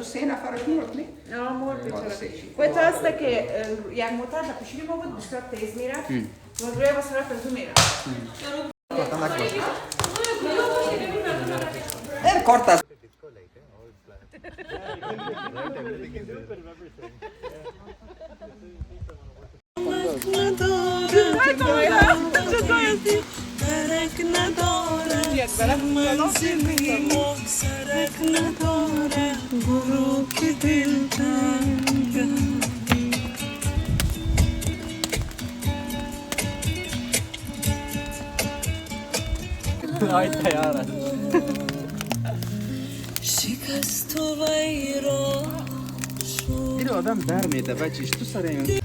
3 نفر 2 molto questo è che jak montaża poślimo wód wyszła tej zmiera może was rata zumiera corta اینو آدم در میده بچهش تو سر این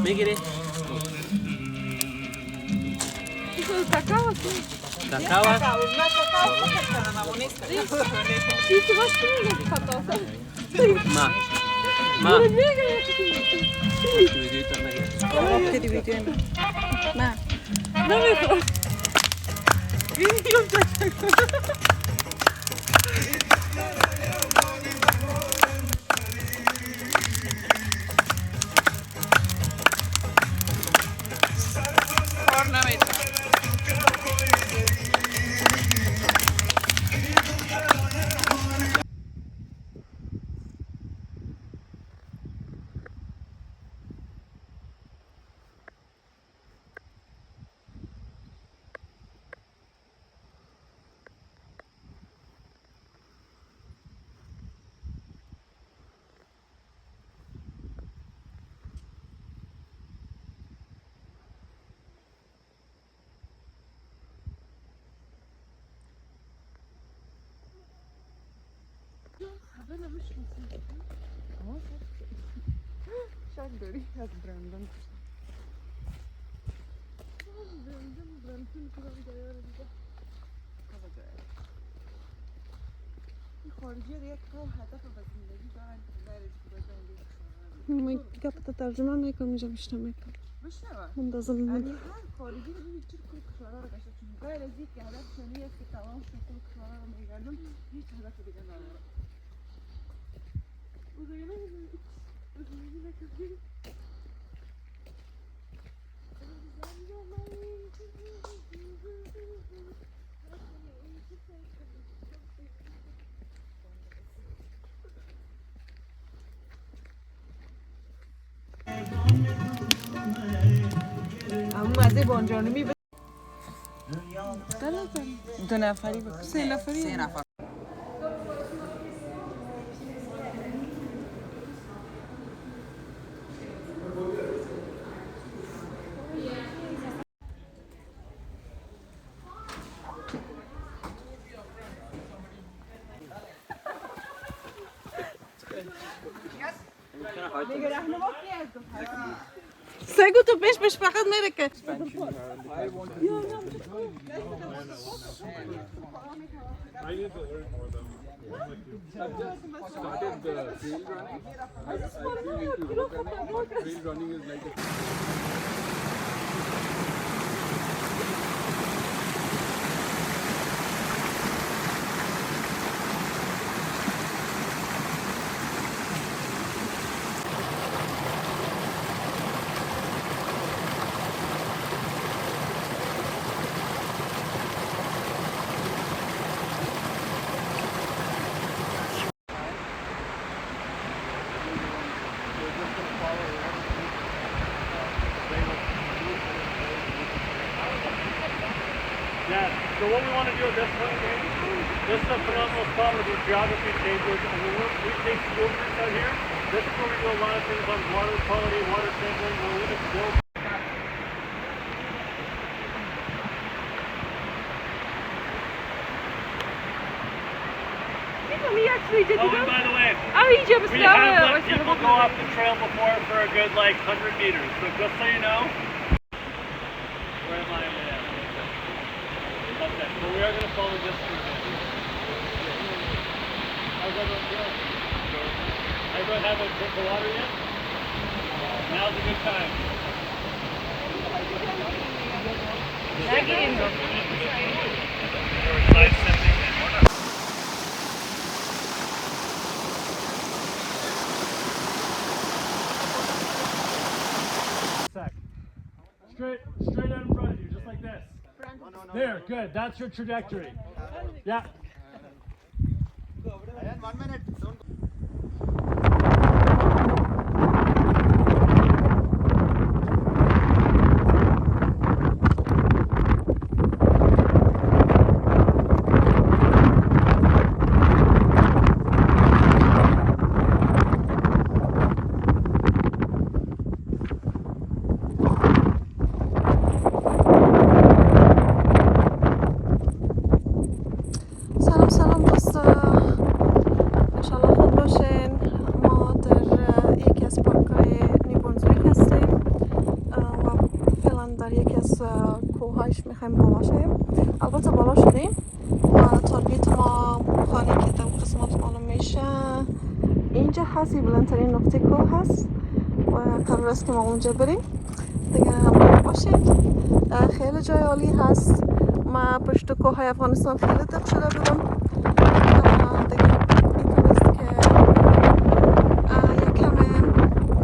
بگیری kakao kakao شاید داری از برندن این خارجی یک کار هدف و زندگی دارن که برش ما گپ ترجمه میکنم اینجا بشنوم بشنوه منتظم یعنی هر خارجی رو ببینید چه کل کشورها رو گشته چون غیر از اینکه هدف شنی است که تمام شد کل کشورها رو میگردم هیچ هدف دیگه نداره اما مزه بانجانمی دو نفری بود 3 نفری 3 نفر سگو تو پیش فقط میره که I need to learn more though. I've just started the trail running. I feel if you look at it, trail running is like a Yeah. So what we want to do at this point, this is a phenomenal spot where the geography changes, and when we take field routes out here, this is where we do a lot of things on water quality, water sampling, where we just build. He actually did Oh, and by the way, he just we have let people go off the trail before for a good 100 meters. So just so you know, where am I? Okay, so we are going to follow this through here. How's everyone feeling? Everyone have a drink of water yet? Now's a good time. We're side stepping and we're not. Straight out in front of you, just like this. There, good. That's your trajectory. Yeah. 1 minute. سلام دوستا، انشالله خوب باشین. ما در یکی از پارک‌های نیو برونزویک هستیم و فعلا در یکی از کوه‌هایش میخوایم بالا شیم. البته بالا شدیم و تارگت ما خانه که در قسمت معلوم میشه اینجا هست. این بلندترین نقطه کوه هست و قرار است که ما اونجا بریم دیگه. همراه باشید. خیلی جای عالی هست. ما پشت کوه‌های افغانستان خیلی دق شده بودم دیگه. میتونست که یک کمه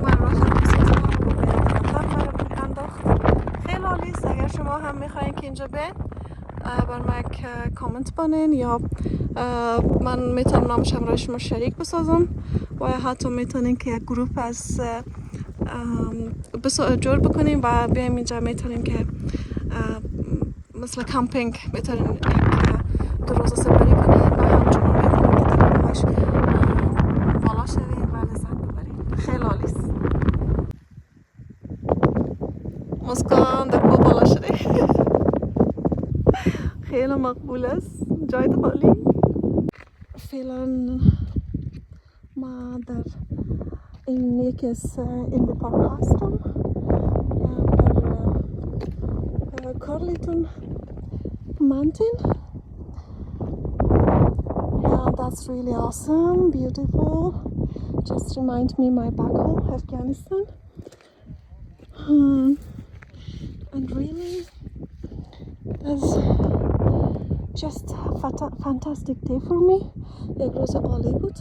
من را خط بسازم و باید خطر مرا انداخت. خیلی عالی است. اگر شما هم میخواین که اینجا بین بر من کامنت بانین یا من میتونم نامشم را شما شریک بسازم و حتی میتونین که یک گروپ از جور بکنیم و بیایم اینجا. میتونیم که مثل کمپینگ میتونین یک 2 روز سپری کنین و همچنان میتونین که در کوهش بالا شوین و لذت ببرین. خیلی عالی است. مسکان در کوه بالا شده. خیلی مقبول است. جای عالی. فعلا ما در این یکی از این پارک هستم در Carleton mountain. Yeah, that's really awesome, beautiful. Just reminds me my back home, Afghanistan. And really, that's just a fantastic day for me. یک روز عالی بود،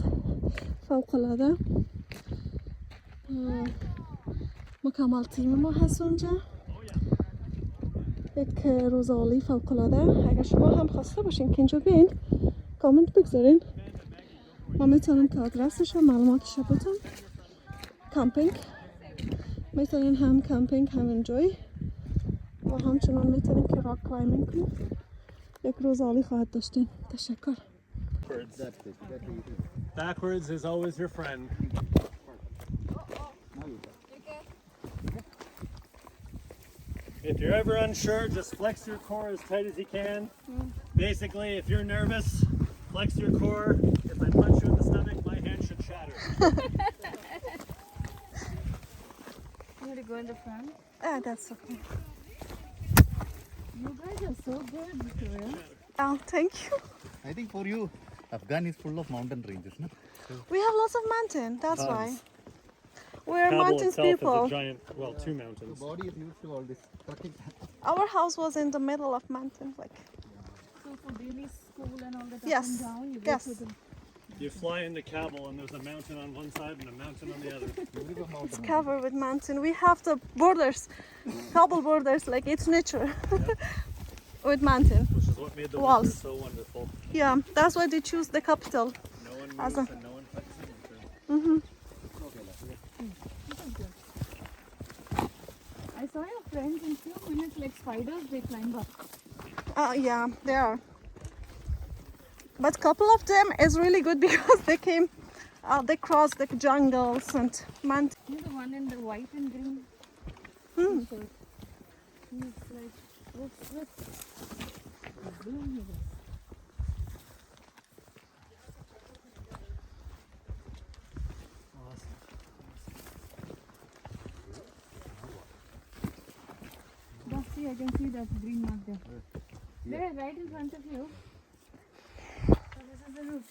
فوق‌العاده. مکمل تیم ما هست اونجا. یک روز عالی فوق‌العاده. اگر شما هم خواسته باشین که اینجا بین کامنت بگذارین. ما میتونم که آدرسش و معلوماتش رو بدم. کمپینگ میتونین هم کمپینگ هم انجوی و همچنان میتونین که راک کلایمینگ کنین. یک روز عالی خواهد داشتین. تشکر. Backwards is always your friend. If you're ever unsure, just flex your core as tight as you can. Basically, if you're nervous, flex your core. If I punch you in the stomach, my hand should shatter. You want to go in the front? That's okay. You guys are so good, Victoria. Oh, thank you. I think for you, Afghan is full of mountain ranges, no? We have lots of mountain. That's why. We're Kabul mountains itself people. is a giant, well, 2 mountains. The body is used to all this trekking. Our house was in the middle of mountains, like. So for daily school and all that Yes. up and down, you go Yes. to the... You fly into Kabul and there's a mountain on one side and a mountain on the other. It's covered with mountain. We have the borders, Kabul borders, like it's nature with mountain. Which is what made the Walls. winter so wonderful. Yeah, that's why they choose the capital. No one As moves a- and no one touches the winter. I saw your friends in few minutes like spiders, they climb up. Yeah, they are. But couple of them is really good because they came, they crossed the jungles and mountains. You know the one in the white and green shirt. He's like, what's doing here? See, I can see that green mark there. There, right in front of you. So this is the route.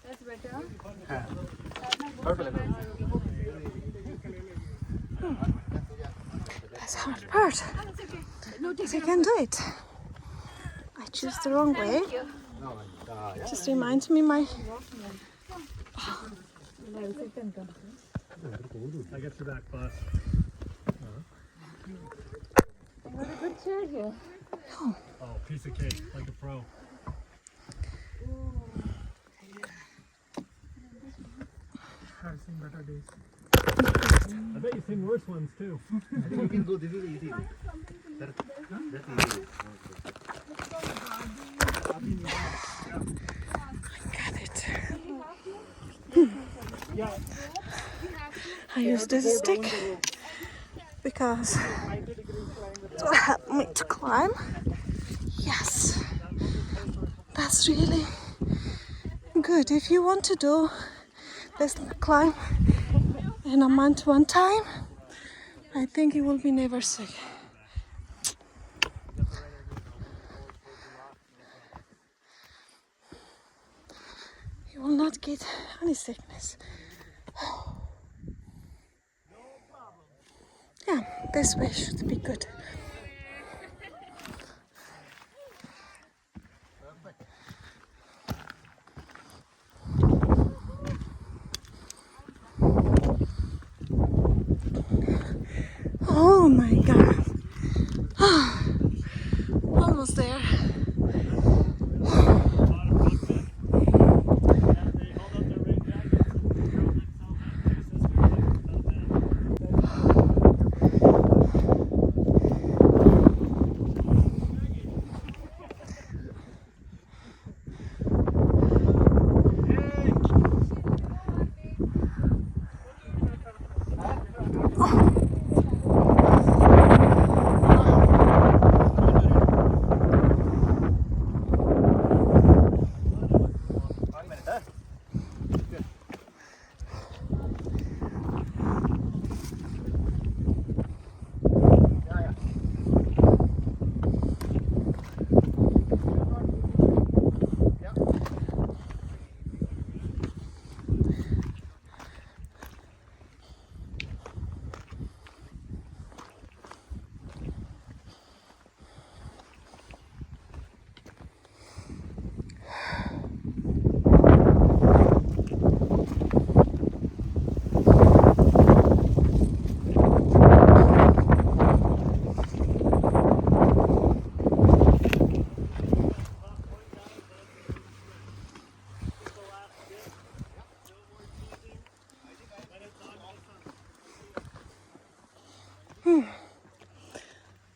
That's better. That's the hard part. Because I can do it. I choose the wrong way. Just reminds me my. I get you back, boss. I got a good chair here. Oh, piece of cake, like a pro. I've seen better days. I bet you've seen worse ones too. I think you can go. This is easy. That's easy. Got it. Yeah. I use this stick because it will help me to climb. Yes, that's really good. If you want to do this climb in a month one time, I think you will be never sick. You will not get any sickness. Yeah, this way should be good. Oh my god. Almost there.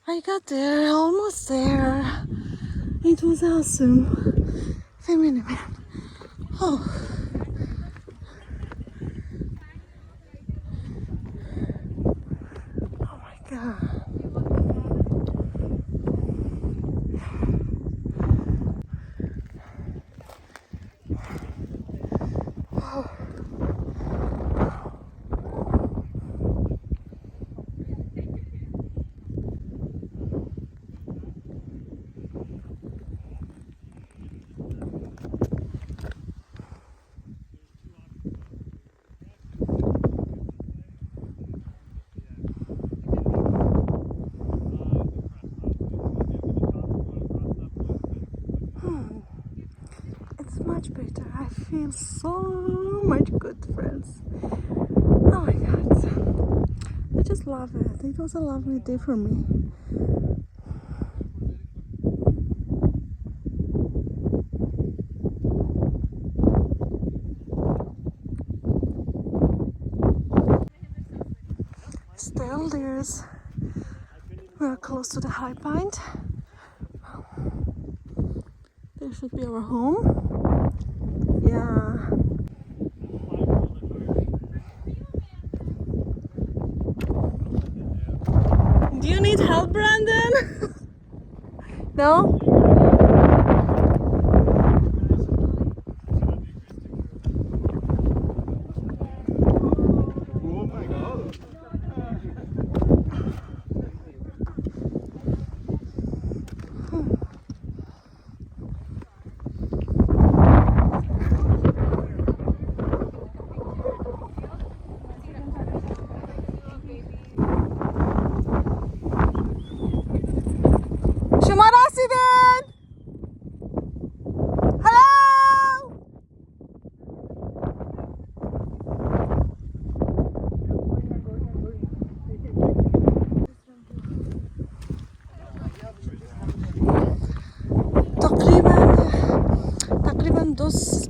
I got there, almost there. It was awesome. Wait a minute. Oh. Oh my god. It's much better. I feel so much good, friends. love it. It was a lovely day for me. Still, we're close to the high point. There should be our home. Yeah. Do you need help, Brandon? No? Oh my god. شما رسیدین؟ هلو؟ تقریبا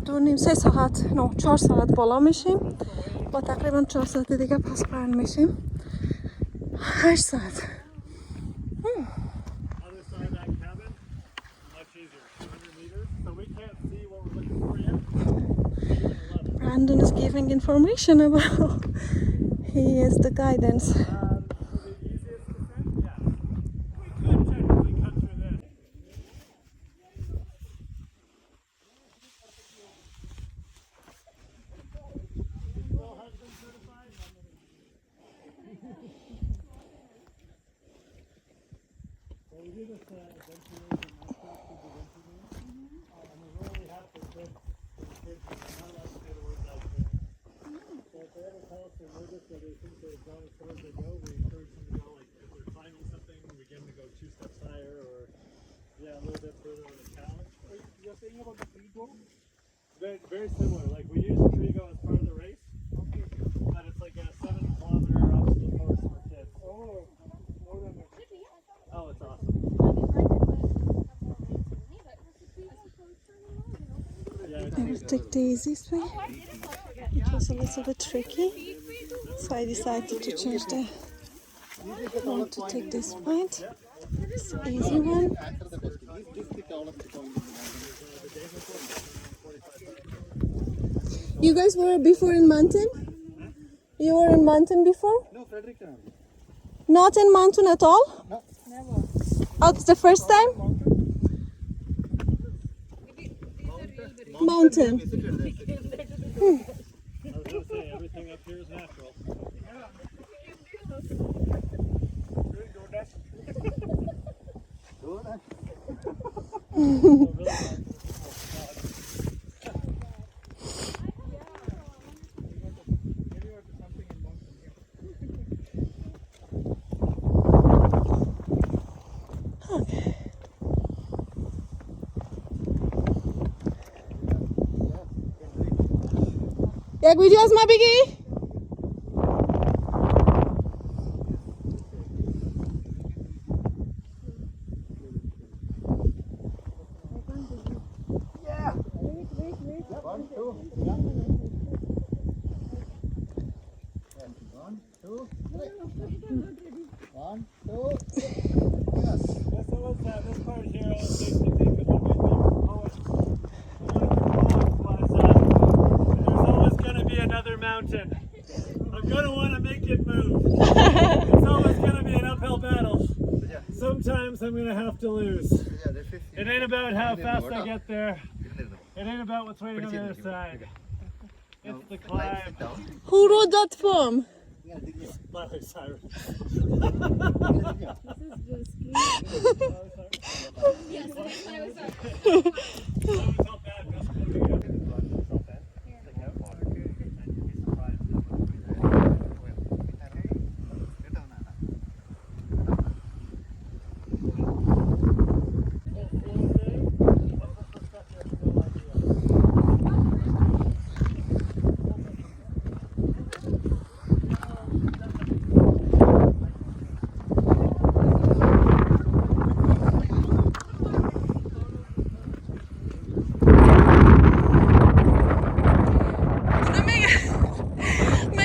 دو نیم 3 ساعت 4 ساعت بالا میشیم و تقریبا 4 ساعت دیگه پس پایین میشیم. 8 ساعت. Other side of that cabin, much easier. 200 meters. So we can't see what we're looking for yet. Brandon is giving information about. He is the guidance. For the easiest descent, yeah. We could technically cut through this. Still husband certified? So we do this eventually in my church with the winter room. And we really have to kids, for the kids, they're not allowed to say the words out there. So if they ever tell us they're nervous or they think they've gone as far as they go, we encourage them to go, like, if they're climbing something, we get them to go 2 steps higher or, yeah, a little bit further on a challenge. You're saying about the Trigo? Very similar. Like, we use Trigo as part of the race. Okay. But it's like a 7-kilometer obstacle course for kids. Oh, more than that. Oh, it's awesome. I will take the easiest way. It was a little bit tricky, so I decided to change the road to take this point. It's the easy one. You guys were before in mountain? You were in mountain before? No, Frederick. Not in mountain at all? No. Never. Oh, it's the first time? Mountain. I was going to say, everything up here is natural. Jak widziałaś ma biegi? This part here always makes me think of one of my favorite poets. One of the poems was, there's always going to be another mountain. I'm going to want to make it move. It's always going to be an uphill battle. Sometimes I'm going to have to lose. It ain't about how fast I get there. It ain't about what's waiting on the other side. It's the climb. Who wrote that poem? Miley Cyrus.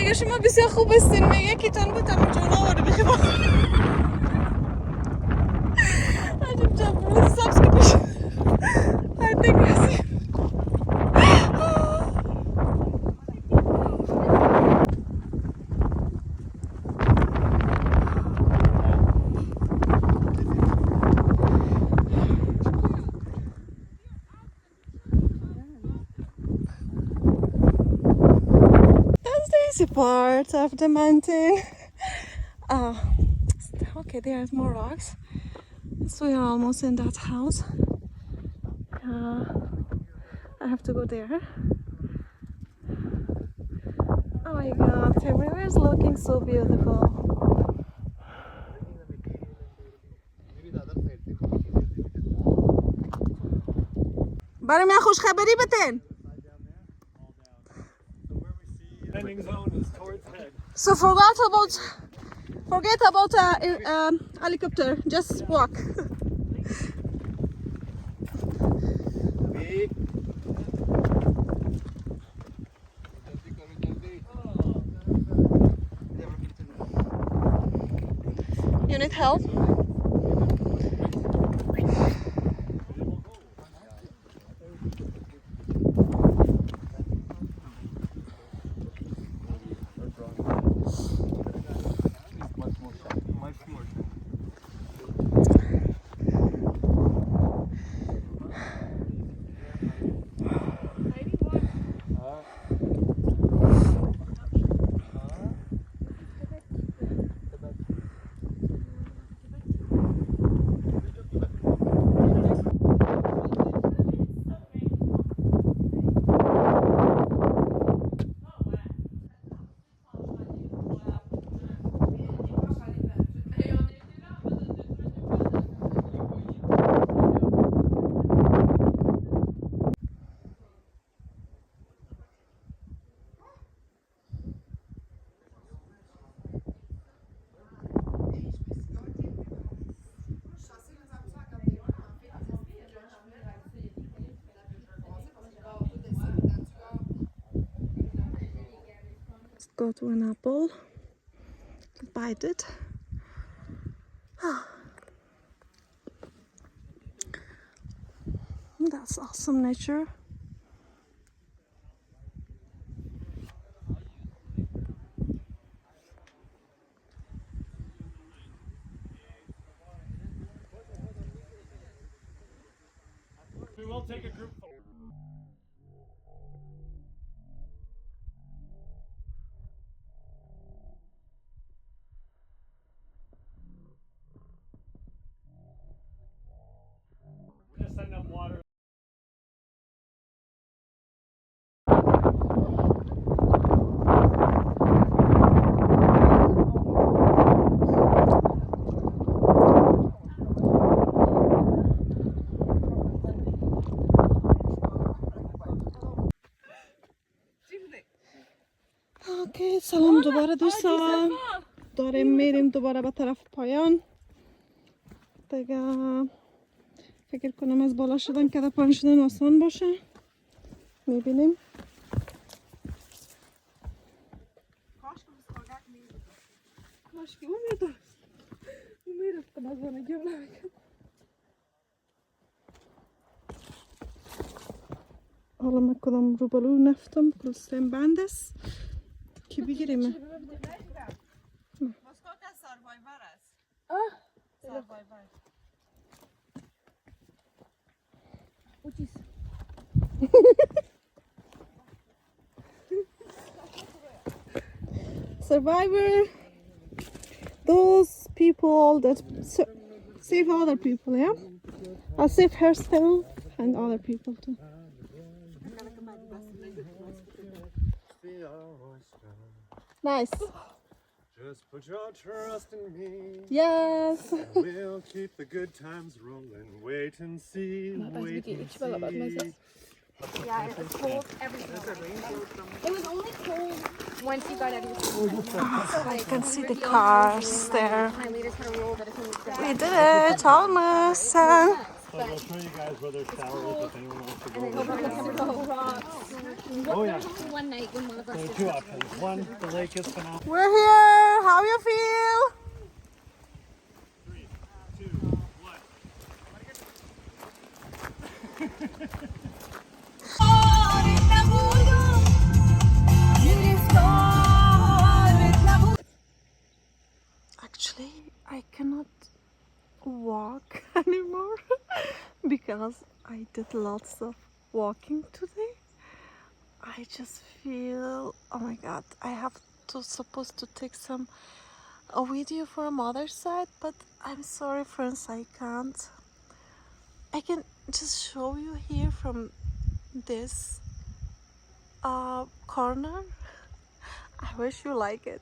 میگه شما بسیار خوب هستین، میگه یکیتان بودم اونجا آورده بخیر عجب جب سبز که پیش هر دیگه رسیم. That's the easy part of the mountain. Okay, there's more rocks. So we are almost in that house. I have to go there. Oh my god, everywhere is looking so beautiful. برای من خوش خبری بتن. Landing zone is towards head. So forget about helicopter. Just walk. You need help? Go to an apple, bite it. That's awesome nature. We will take a group photo. We're just setting up water. اوکی سلام دوباره دوستان، داریم میریم دوباره به طرف پایان دیگه. فکر کنم از بالا شدن که پایین شدن آسان باشه. میبینیم کاش که اون میدارست اون میرفتم از بانگی اون حالا من کدام رو بلو نفتم کلستیم بند است که بگیریم. مسکوک سروایور است. سروایور. اوچیس. Survivor, those people that save other people, yeah? I'll save herself and other people too. Nice. Just put your trust in me. Yes. We'll keep the good times rolling. Wait and see. Wait and see. Yeah, it was cold everything. It was only cold once you got out of your car. I can see the cars there. My leader's gonna roll, but if he We did it, almost. But we'll show you guys where there's showers if anyone wants to go And over then there. over the rocks. Oh yeah. One night when one of us There are is two options. One, the lake is phenomenal. We're here. How you feel? 3, 2, 1. Actually, I cannot walk anymore because I did lots of walking today. I just feel, oh my god, I have to supposed to take a video for mother's side, but I'm sorry friends, I can't. I can just show you here from this corner. I wish you like it.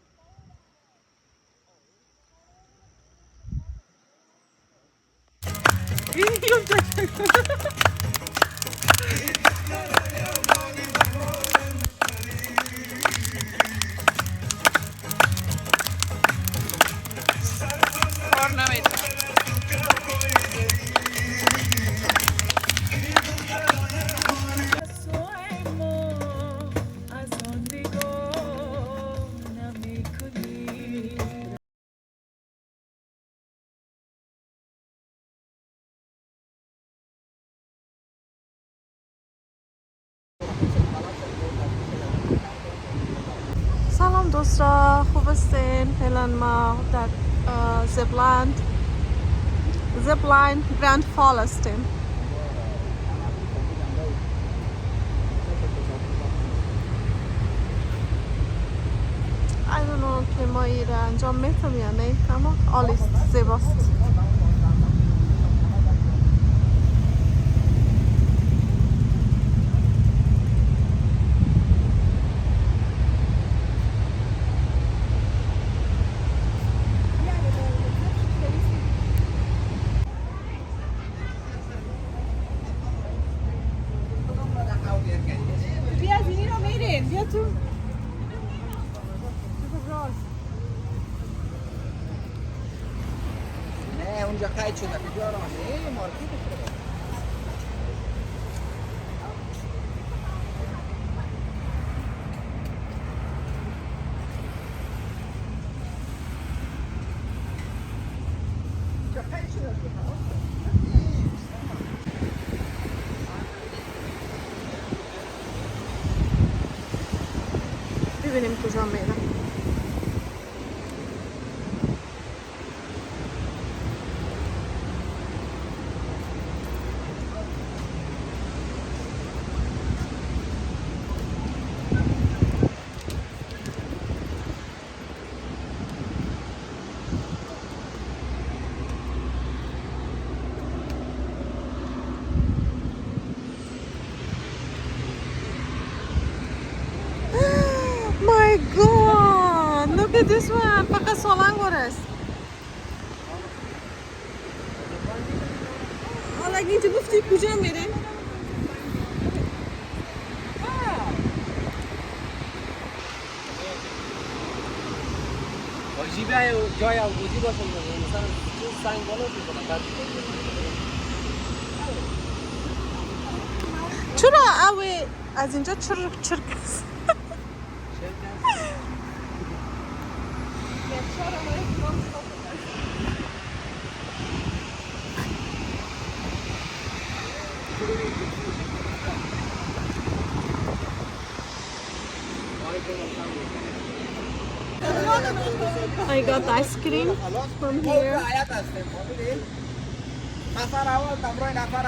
سلام دوستا، خوب هستین؟ فعلا ما در زپلاین گراند فال هستیم. I don't know که ما این را انجام میتونم یا نه، اما آلیست زیباست. بیا از اینی رو میرین بیا تو نه اونجا قید شده بیا راه مارکت ببینیم کجا میرم. My god, look at this one. فقط سالنگور است. حالا اگه اینجا گفتی کجا میریم؟ واجبه جای اوزی باشه مثلا تو سنگ بالا میکنن چرا اوه از اینجا چرک است؟ I got ice cream from here. نفر اول مسابقه نفر